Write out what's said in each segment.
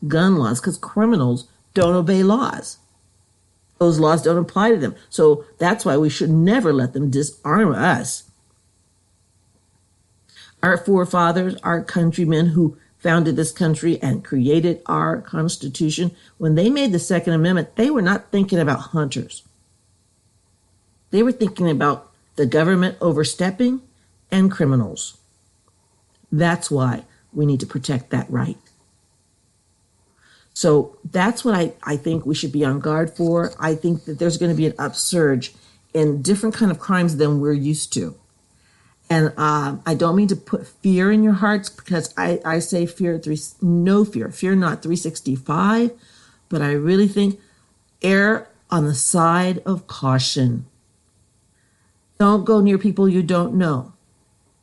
gun laws because criminals don't obey laws. Those laws don't apply to them. So that's why we should never let them disarm us. Our forefathers, our countrymen who founded this country and created our Constitution, when they made the Second Amendment, they were not thinking about hunters. They were thinking about the government overstepping and criminals. That's why we need to protect that right. So that's what I think we should be on guard for. I think that there's going to be an upsurge in different kind of crimes than we're used to. And I don't mean to put fear in your hearts, because I say no fear, fear not 365. But I really think err on the side of caution. Don't go near people you don't know.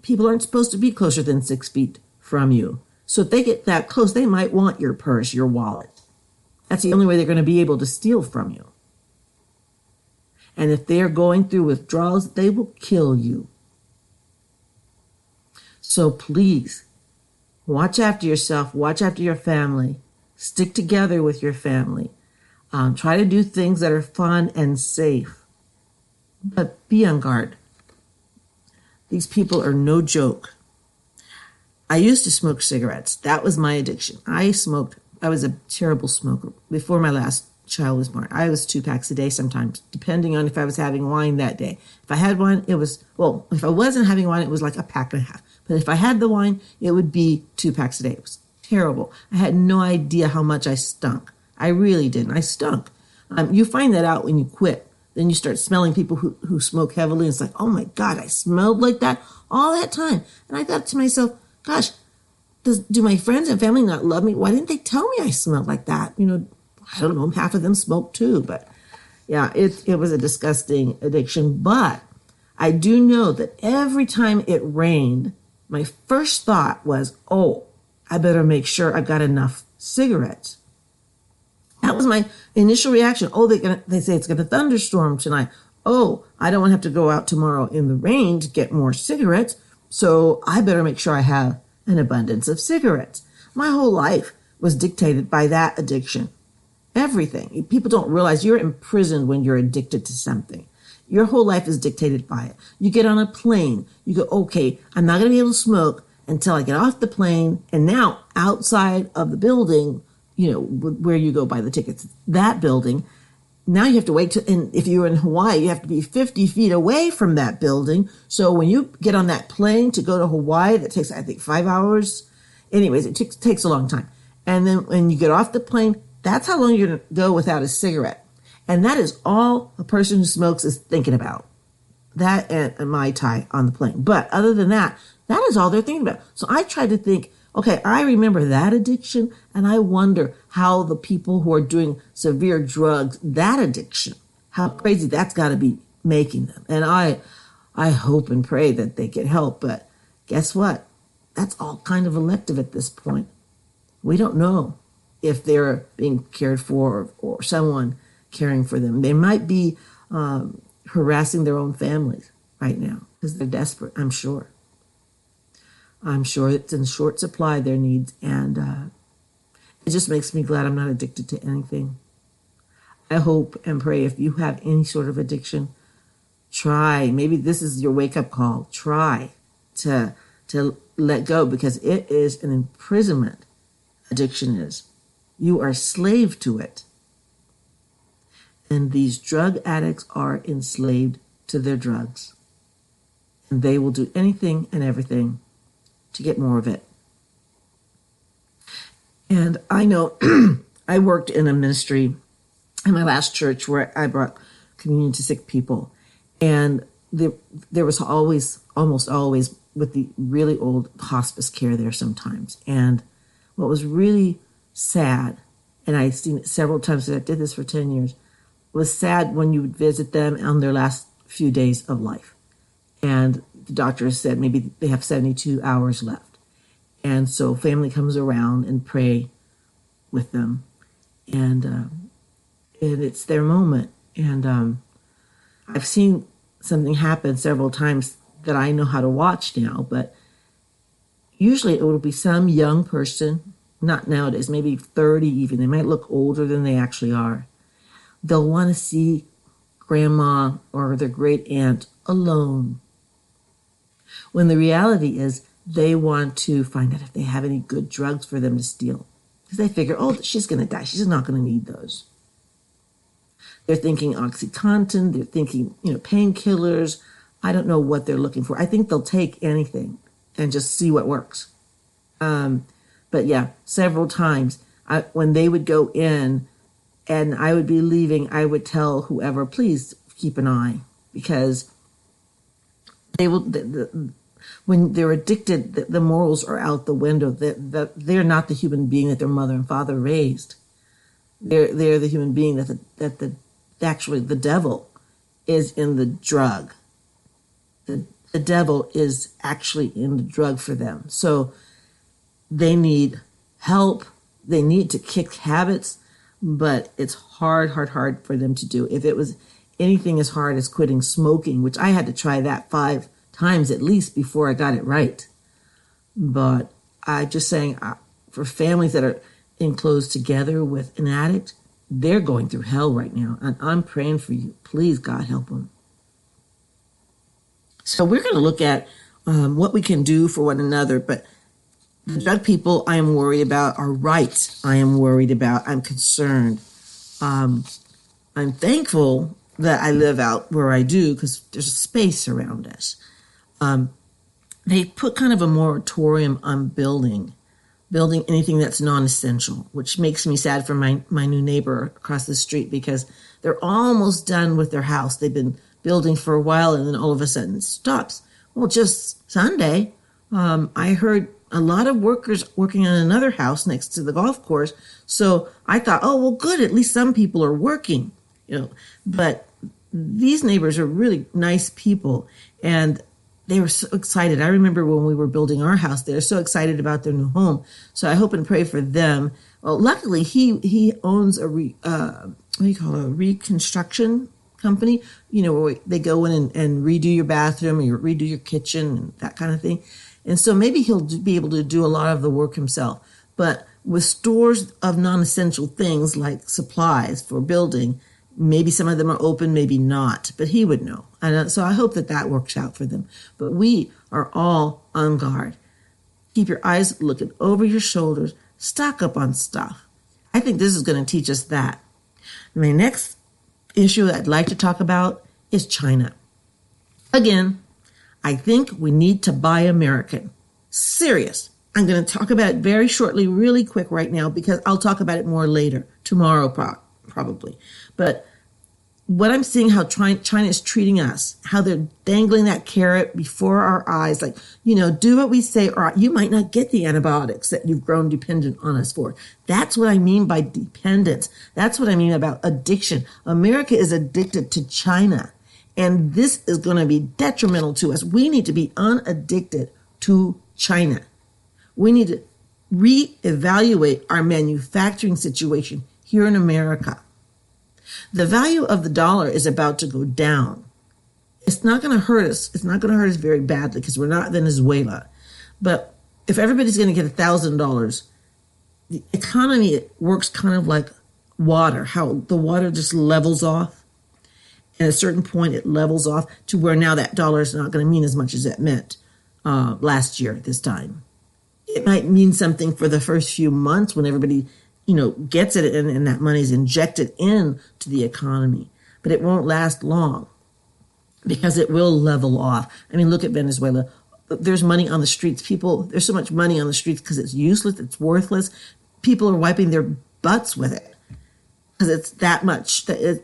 People aren't supposed to be closer than 6 feet from you. So if they get that close, they might want your purse, your wallet. That's the only way they're going to be able to steal from you. And if they're going through withdrawals, they will kill you. So please, watch after yourself, watch after your family, stick together with your family. Try to do things that are fun and safe, but be on guard. These people are no joke. I used to smoke cigarettes. That was my addiction. I was a terrible smoker. Before my last child was born, I was 2 packs a day sometimes, depending on if I was having wine that day. If I had wine, if I wasn't having wine, it was like a pack and a half. But if I had the wine, it would be 2 packs a day. It was terrible. I had no idea how much I stunk. I really didn't. I stunk. You find that out when you quit. Then you start smelling people who smoke heavily. It's like, oh my God, I smelled like that all that time. And I thought to myself, gosh, do my friends and family not love me? Why didn't they tell me I smelled like that? I don't know, half of them smoke too. But yeah, it was a disgusting addiction. But I do know that every time it rained, my first thought was, oh, I better make sure I've got enough cigarettes. That was my initial reaction. Oh, they say it's going to thunderstorm tonight. Oh, I don't want to have to go out tomorrow in the rain to get more cigarettes. So I better make sure I have an abundance of cigarettes. My whole life was dictated by that addiction. Everything. People don't realize you're imprisoned when you're addicted to something. Your whole life is dictated by it. You get on a plane. You go, okay, I'm not going to be able to smoke until I get off the plane. And now outside of the building, where you go buy the tickets, that building, now you have to wait and if you're in Hawaii, you have to be 50 feet away from that building. So when you get on that plane to go to Hawaii, that takes, I think, 5 hours. Anyways, it takes a long time. And then when you get off the plane, that's how long you're going to go without a cigarette. And that is all a person who smokes is thinking about. That and a Mai Tai on the plane. But other than that, that is all they're thinking about. So I try to think, okay, I remember that addiction, and I wonder how the people who are doing severe drugs, that addiction, how crazy that's got to be making them. And I hope and pray that they get help. But guess what? That's all kind of elective at this point. We don't know if they're being cared for or someone caring for them. They might be harassing their own families right now because they're desperate, I'm sure. I'm sure it's in short supply, their needs, and it just makes me glad I'm not addicted to anything. I hope and pray if you have any sort of addiction, try, maybe this is your wake-up call, try to let go, because it is an imprisonment. Addiction is. You are a slave to it. And these drug addicts are enslaved to their drugs. And they will do anything and everything to get more of it. And I know I worked in a ministry in my last church where I brought communion to sick people. And there was almost always, with the really old, hospice care there sometimes. And what was really sad, and I've seen it several times, because I did this for 10 years, was sad when you would visit them on their last few days of life. And the doctor said maybe they have 72 hours left. And so family comes around and pray with them. And it's their moment. And I've seen something happen several times that I know how to watch now. But usually it will be some young person not nowadays, maybe 30 even. They might look older than they actually are. They'll want to see grandma or their great aunt alone. When the reality is they want to find out if they have any good drugs for them to steal. Because they figure, oh, she's going to die. She's not going to need those. They're thinking OxyContin. They're thinking, painkillers. I don't know what they're looking for. I think they'll take anything and just see what works. But yeah, several times when they would go in and I would be leaving, I would tell whoever, please keep an eye, because they will. When they're addicted, the morals are out the window. They're not the human being that their mother and father raised. They're the human being that actually the devil is in the drug. The devil is actually in the drug for them. So they need help. They need to kick habits, but it's hard for them to do. If it was anything as hard as quitting smoking, which I had to try that 5 times at least before I got it right. But I'm just saying, for families that are enclosed together with an addict, they're going through hell right now. And I'm praying for you. Please, God, help them. So we're going to look at what we can do for one another. But the drug people I am worried about, our rights I am worried about, I'm concerned. I'm thankful that I live out where I do because there's a space around us. They put kind of a moratorium on building anything that's non-essential, which makes me sad for my new neighbor across the street because they're almost done with their house. They've been building for a while and then all of a sudden it stops. Well, just Sunday, I heard a lot of workers working on another house next to the golf course. So I thought, oh, well, good. At least some people are working, but these neighbors are really nice people and they were so excited. I remember when we were building our house, they were so excited about their new home. So I hope and pray for them. Well, luckily he owns a reconstruction company, where they go in and redo your bathroom or redo your kitchen and that kind of thing. And so maybe he'll be able to do a lot of the work himself. But with stores of non-essential things like supplies for building, maybe some of them are open, maybe not, but he would know. And so I hope that works out for them. But we are all on guard. Keep your eyes looking over your shoulders. Stock up on stuff. I think this is going to teach us that. My next issue I'd like to talk about is China. Again, I think we need to buy American. Serious. I'm going to talk about it very shortly, really quick right now, because I'll talk about it more later, tomorrow probably. But what I'm seeing how China is treating us, how they're dangling that carrot before our eyes, like, do what we say or you might not get the antibiotics that you've grown dependent on us for. That's what I mean by dependence. That's what I mean about addiction. America is addicted to China, and this is going to be detrimental to us. We need to be unaddicted to China. We need to reevaluate our manufacturing situation here in America. The value of the dollar is about to go down. It's not going to hurt us. It's not going to hurt us very badly because we're not Venezuela. But if everybody's going to get $1,000, the economy works kind of like water, how the water just levels off. At a certain point, it levels off to where now that dollar is not going to mean as much as it meant last year at this time. It might mean something for the first few months when everybody gets it and that money is injected into the economy. But it won't last long because it will level off. I mean, look at Venezuela. There's money on the streets. There's so much money on the streets because it's useless, it's worthless. People are wiping their butts with it because it's that much. That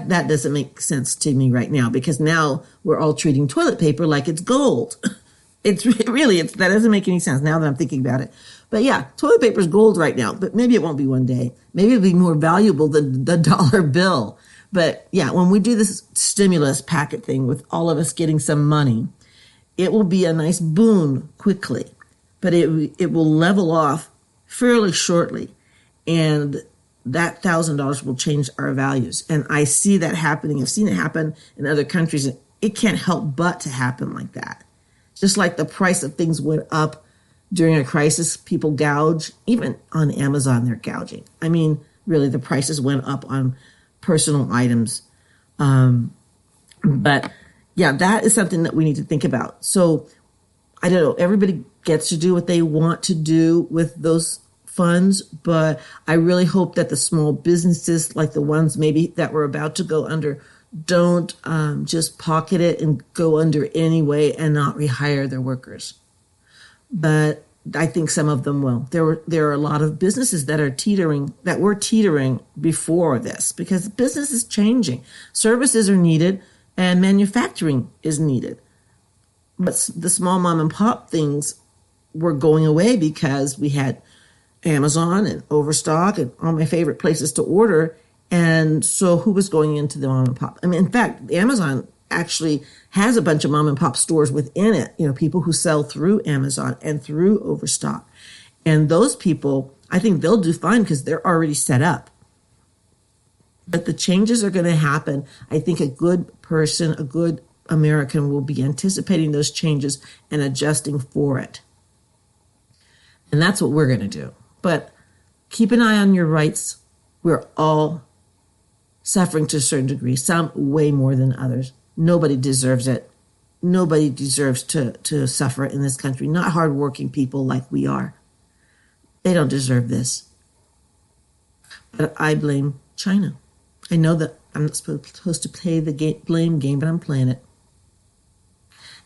doesn't make sense to me right now because now we're all treating toilet paper like it's gold. That doesn't make any sense now that I'm thinking about it. But yeah, toilet paper is gold right now, but maybe it won't be one day. Maybe it'll be more valuable than the dollar bill. But yeah, when we do this stimulus packet thing with all of us getting some money, it will be a nice boon quickly, but it will level off fairly shortly. And that $1,000 will change our values. And I see that happening. I've seen it happen in other countries. It can't help but to happen like that. Just like the price of things went up During a crisis, people gouge. Even on Amazon, they're gouging. I mean, really, the prices went up on personal items. But yeah, that is something that we need to think about. So I don't know, everybody gets to do what they want to do with those funds, but I really hope that the small businesses, like the ones maybe that were about to go under, don't just pocket it and go under anyway and not rehire their workers. But I think some of them will. There are a lot of businesses that were teetering before this, because business is changing. Services are needed and manufacturing is needed. But the small mom and pop things were going away because we had Amazon and Overstock and all my favorite places to order. And so who was going into the mom and pop? I mean, in fact, Amazon actually has a bunch of mom and pop stores within it, people who sell through Amazon and through Overstock. And those people, I think they'll do fine because they're already set up. But the changes are going to happen. I think a good person, a good American will be anticipating those changes and adjusting for it. And that's what we're going to do. But keep an eye on your rights. We're all suffering to a certain degree, some way more than others. Nobody deserves it. Nobody deserves to suffer in this country, not hardworking people like we are. They don't deserve this. But I blame China. I know that I'm not supposed to play the blame game, but I'm playing it.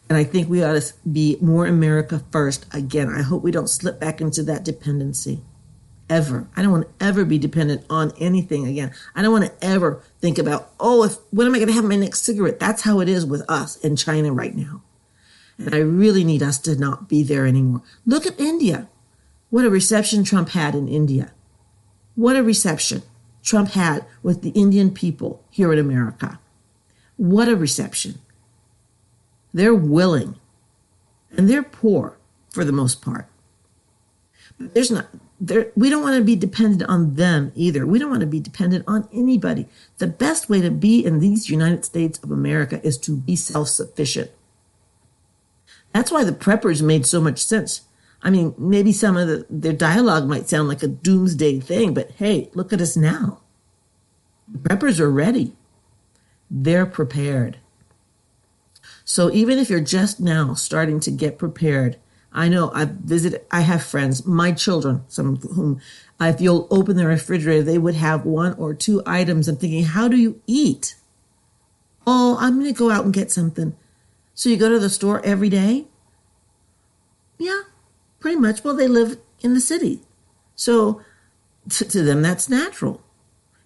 And I think we ought to be more America first. Again, I hope we don't slip back into that dependency. Ever. I don't want to ever be dependent on anything again. I don't want to ever think about, when am I going to have my next cigarette? That's how it is with us in China right now. And I really need us to not be there anymore. Look at India. What a reception Trump had in India. What a reception Trump had with the Indian people here in America. What a reception. They're willing. And they're poor for the most part. But we don't want to be dependent on them either. We don't want to be dependent on anybody. The best way to be in these United States of America is to be self-sufficient. That's why the preppers made so much sense. I mean, maybe some of their dialogue might sound like a doomsday thing, but hey, look at us now. The preppers are ready. They're prepared. So even if you're just now starting to get prepared, I know I have friends, my children, some of whom, if you'll open the refrigerator, they would have 1 or 2 items. I'm thinking, how do you eat? Oh, I'm going to go out and get something. So you go to the store every day? Yeah, pretty much. Well, they live in the city. So to them, that's natural.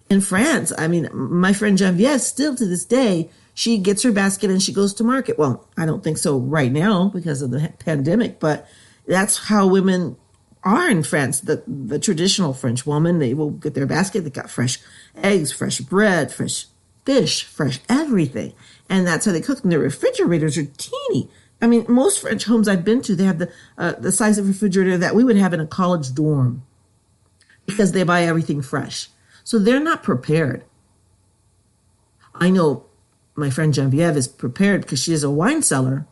In France, I mean, my friend Genevieve, still to this day, she gets her basket and she goes to market. Well, I don't think so right now because of the pandemic, but that's how women are in France. The traditional French woman, they will get their basket. They got fresh eggs, fresh bread, fresh fish, fresh everything. And that's how they cook. And their refrigerators are teeny. I mean, most French homes I've been to, they have the size of refrigerator that we would have in a college dorm because they buy everything fresh. So they're not prepared. I know my friend Genevieve is prepared because she is a wine cellar.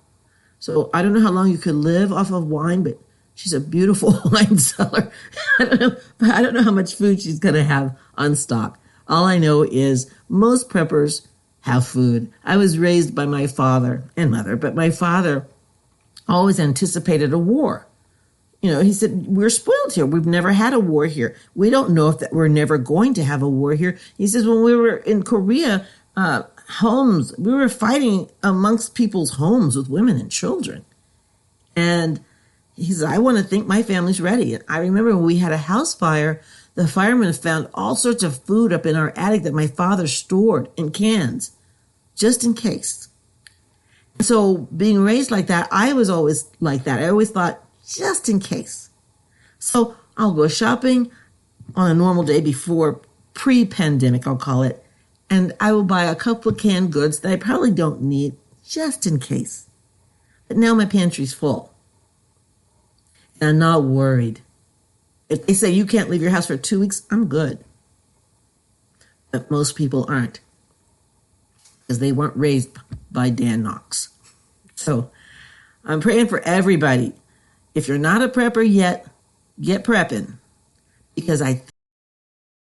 So I don't know how long you could live off of wine, but she's a beautiful wine cellar. I don't know how much food she's going to have on stock. All I know is most preppers have food. I was raised by my father and mother, but my father always anticipated a war. He said, we're spoiled here. We've never had a war here. We don't know if we're never going to have a war here. He says, when we were in Korea, homes, we were fighting amongst people's homes with women and children. And he said, I want to think my family's ready. And I remember when we had a house fire, the firemen found all sorts of food up in our attic that my father stored in cans, just in case. So being raised like that, I was always like that. I always thought, just in case. So I'll go shopping on a normal day before pre-pandemic, I'll call it. And I will buy a couple of canned goods that I probably don't need, just in case. But now my pantry's full. And I'm not worried. If they say you can't leave your house for 2 weeks, I'm good. But most people aren't. Because they weren't raised by Dan Knox. So I'm praying for everybody. If you're not a prepper yet, get prepping, because I